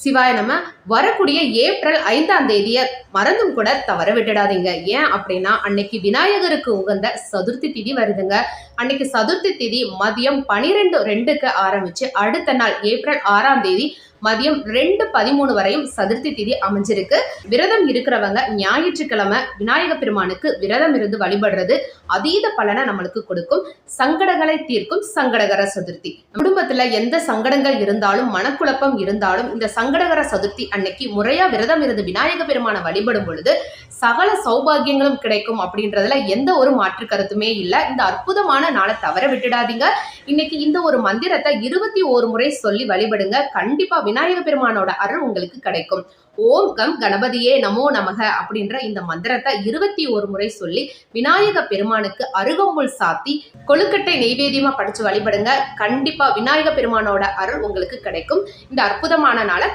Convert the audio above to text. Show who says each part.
Speaker 1: சிவாய நம்ம வரக்கூடிய ஏப்ரல் 5ஆம் தேதியை மறந்தும் கூட தவற விட்டுடாதீங்க. ஏன் அப்படின்னா அன்னைக்கு விநாயகருக்கு உகந்த சதுர்த்தி திதி வருதுங்க. அன்னைக்கு சதுர்த்தி திதி மதியம் 12:02க்கு ஆரம்பிச்சு அடுத்த நாள் ஏப்ரல் 6ஆம் தேதி மதியம் 2:13 வரையும் சதுர்த்தி திதி அமைஞ்சிருக்கு. விரதம் இருக்கிறவங்க ஞாயிற்றுக்கிழமை விநாயக பெருமானுக்கு விரதம் இருந்து வழிபடுறது அதீத பலனை நம்மளுக்கு கொடுக்கும். சங்கடங்களை தீர்க்கும் சங்கடகர சதுர்த்தி. குடும்பத்துல எந்த சங்கடங்கள் இருந்தாலும் மனக்குழப்பம் இருந்தாலும் இந்த சங்கடகர சதுர்த்தி அன்னைக்கு முறையா விரதம் இருந்து விநாயக பெருமானை வழிபடும் பொழுது சகல சௌபாகியங்களும் கிடைக்கும் அப்படின்றதுல எந்த ஒரு மாற்று கருத்துமே இல்லை. இந்த அற்புதமான நாளை தவற விட்டுடாதீங்க. இன்னைக்கு இந்த ஒரு மந்திரத்தை 21 முறை சொல்லி வழிபடுங்க. கண்டிப்பா விநாயக பெருமானோட அருள் உங்களுக்கு கிடைக்கும். ஓம் கம் கணபதியே நமோ நமக அப்படின்ற இந்த மந்திரத்தை 21 முறை சொல்லி விநாயக பெருமானுக்கு அருகம்புல் சாத்தி கொழுக்கட்டை நெய்வேத்தியமா படிச்சு வழிபடுங்க. கண்டிப்பா விநாயக பெருமானோட அருள் உங்களுக்கு கிடைக்கும். இந்த அற்புதமான நாளை